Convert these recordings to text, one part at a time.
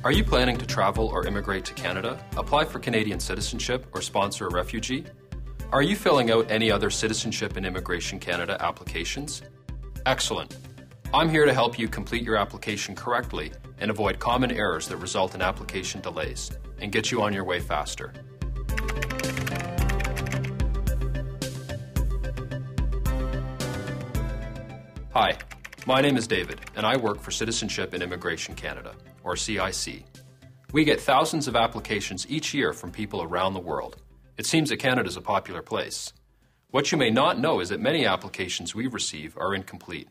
Are you planning to travel or immigrate to Canada, apply for Canadian citizenship, or sponsor a refugee? Are you filling out any other Citizenship and Immigration Canada applications? Excellent. I'm here to help you complete your application correctly and avoid common errors that result in application delays and get you on your way faster. Hi, my name is David, and I work for Citizenship and Immigration Canada, or CIC. We get thousands of applications each year from people around the world. It seems that Canada is a popular place. What you may not know is that many applications we receive are incomplete.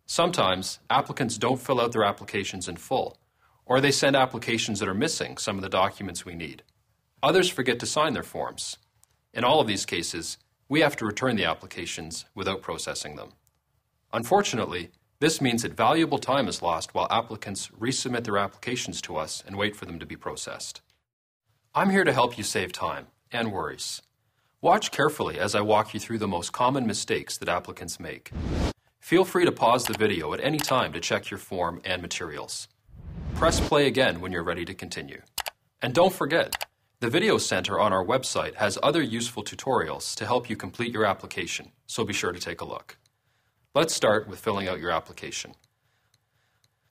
Sometimes, applicants don't fill out their applications in full, or they send applications that are missing some of the documents we need. Others forget to sign their forms. In all of these cases, we have to return the applications without processing them. Unfortunately, this means that valuable time is lost while applicants resubmit their applications to us and wait for them to be processed. I'm here to help you save time and worries. Watch carefully as I walk you through the most common mistakes that applicants make. Feel free to pause the video at any time to check your form and materials. Press play again when you're ready to continue. And don't forget, the Video Center on our website has other useful tutorials to help you complete your application, so be sure to take a look. Let's start with filling out your application.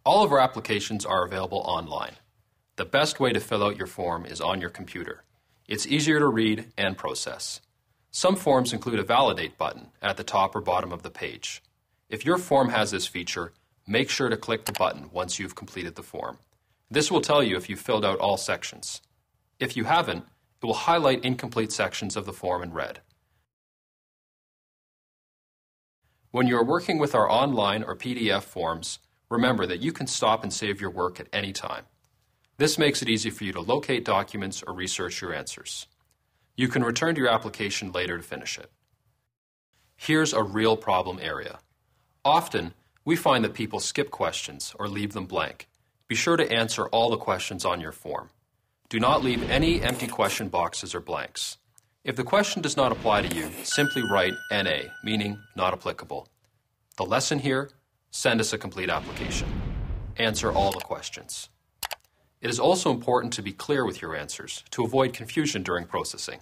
All of our applications are available online. The best way to fill out your form is on your computer. It's easier to read and process. Some forms include a Validate button at the top or bottom of the page. If your form has this feature, make sure to click the button once you've completed the form. This will tell you if you've filled out all sections. If you haven't, it will highlight incomplete sections of the form in red. When you are working with our online or PDF forms, remember that you can stop and save your work at any time. This makes it easy for you to locate documents or research your answers. You can return to your application later to finish it. Here's a real problem area. Often, we find that people skip questions or leave them blank. Be sure to answer all the questions on your form. Do not leave any empty question boxes or blanks. If the question does not apply to you, simply write NA, meaning not applicable. The lesson here, send us a complete application. Answer all the questions. It is also important to be clear with your answers to avoid confusion during processing.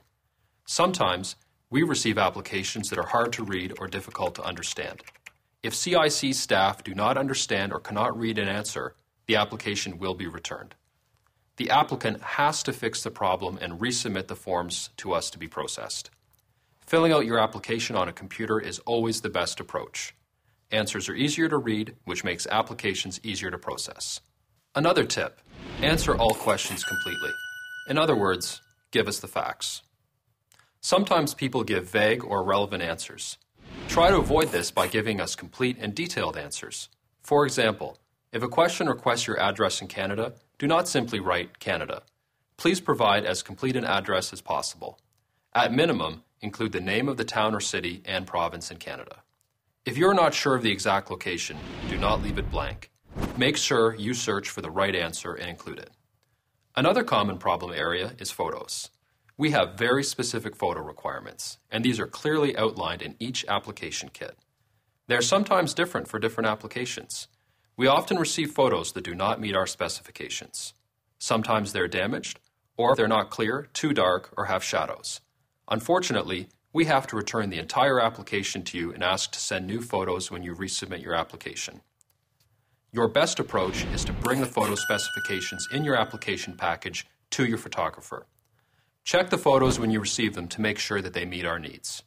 Sometimes, we receive applications that are hard to read or difficult to understand. If CIC staff do not understand or cannot read an answer, the application will be returned. The applicant has to fix the problem and resubmit the forms to us to be processed. Filling out your application on a computer is always the best approach. Answers are easier to read, which makes applications easier to process. Another tip, answer all questions completely. In other words, give us the facts. Sometimes people give vague or irrelevant answers. Try to avoid this by giving us complete and detailed answers. For example, if a question requests your address in Canada, do not simply write Canada. Please provide as complete an address as possible. At minimum, include the name of the town or city and province in Canada. If you're not sure of the exact location, do not leave it blank. Make sure you search for the right answer and include it. Another common problem area is photos. We have very specific photo requirements, and these are clearly outlined in each application kit. They are sometimes different for different applications. We often receive photos that do not meet our specifications. Sometimes they're damaged, or they're not clear, too dark, or have shadows. Unfortunately, we have to return the entire application to you and ask to send new photos when you resubmit your application. Your best approach is to bring the photo specifications in your application package to your photographer. Check the photos when you receive them to make sure that they meet our needs.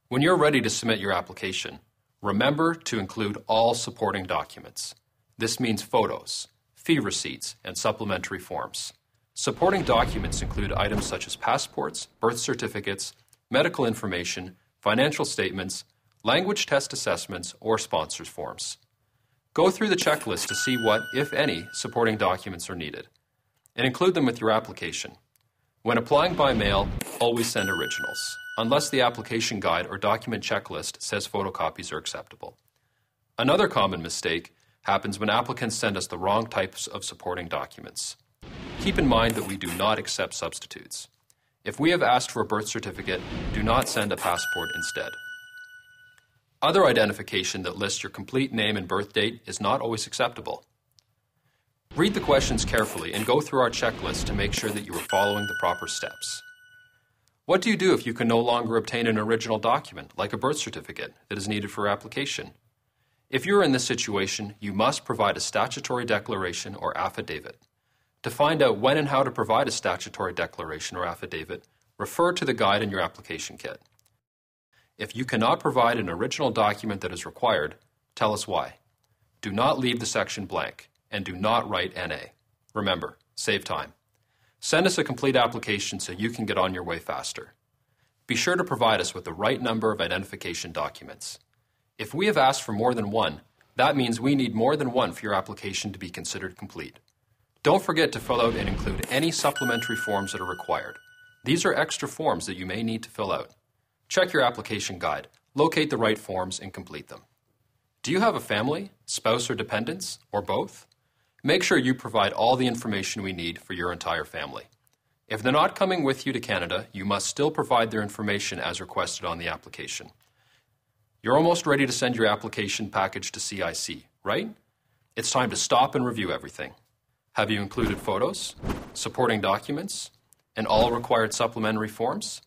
When you're ready to submit your application, remember to include all supporting documents. This means photos, fee receipts, and supplementary forms. Supporting documents include items such as passports, birth certificates, medical information, financial statements, language test assessments, or sponsors forms. Go through the checklist to see what, if any, supporting documents are needed, and include them with your application. When applying by mail, always send originals, unless the application guide or document checklist says photocopies are acceptable. Another common mistake happens when applicants send us the wrong types of supporting documents. Keep in mind that we do not accept substitutes. If we have asked for a birth certificate, do not send a passport instead. Other identification that lists your complete name and birth date is not always acceptable. Read the questions carefully and go through our checklist to make sure that you are following the proper steps. What do you do if you can no longer obtain an original document, like a birth certificate, that is needed for your application? If you are in this situation, you must provide a statutory declaration or affidavit. To find out when and how to provide a statutory declaration or affidavit, refer to the guide in your application kit. If you cannot provide an original document that is required, tell us why. Do not leave the section blank, and do not write NA. Remember, save time. Send us a complete application so you can get on your way faster. Be sure to provide us with the right number of identification documents. If we have asked for more than one, that means we need more than one for your application to be considered complete. Don't forget to fill out and include any supplementary forms that are required. These are extra forms that you may need to fill out. Check your application guide, locate the right forms, and complete them. Do you have a family, spouse, or dependents, or both? Make sure you provide all the information we need for your entire family. If they're not coming with you to Canada, you must still provide their information as requested on the application. You're almost ready to send your application package to CIC, right? It's time to stop and review everything. Have you included photos, supporting documents, and all required supplementary forms?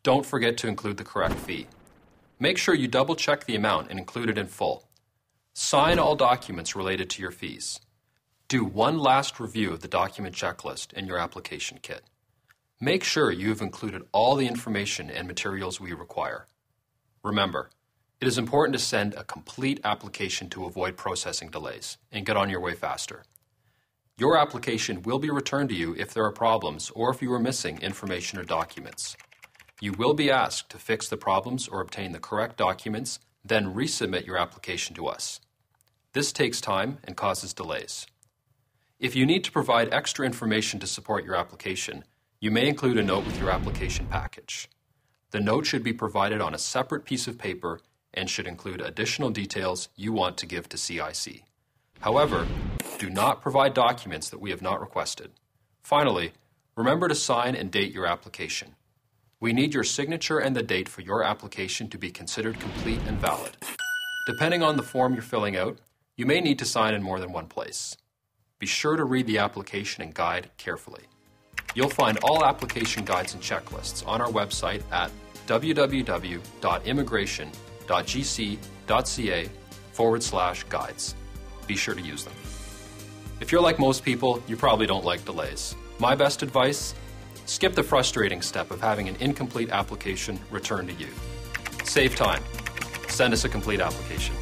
Don't forget to include the correct fee. Make sure you double-check the amount and include it in full. Sign all documents related to your fees. Do one last review of the document checklist in your application kit. Make sure you have included all the information and materials we require. Remember, it is important to send a complete application to avoid processing delays and get on your way faster. Your application will be returned to you if there are problems or if you are missing information or documents. You will be asked to fix the problems or obtain the correct documents, then resubmit your application to us. This takes time and causes delays. If you need to provide extra information to support your application, you may include a note with your application package. The note should be provided on a separate piece of paper and should include additional details you want to give to CIC. However, do not provide documents that we have not requested. Finally, remember to sign and date your application. We need your signature and the date for your application to be considered complete and valid. Depending on the form you're filling out, you may need to sign in more than one place. Be sure to read the application and guide carefully. You'll find all application guides and checklists on our website at www.immigration.gc.ca/guides. Be sure to use them. If you're like most people, you probably don't like delays. My best advice? Skip the frustrating step of having an incomplete application returned to you. Save time. Send us a complete application.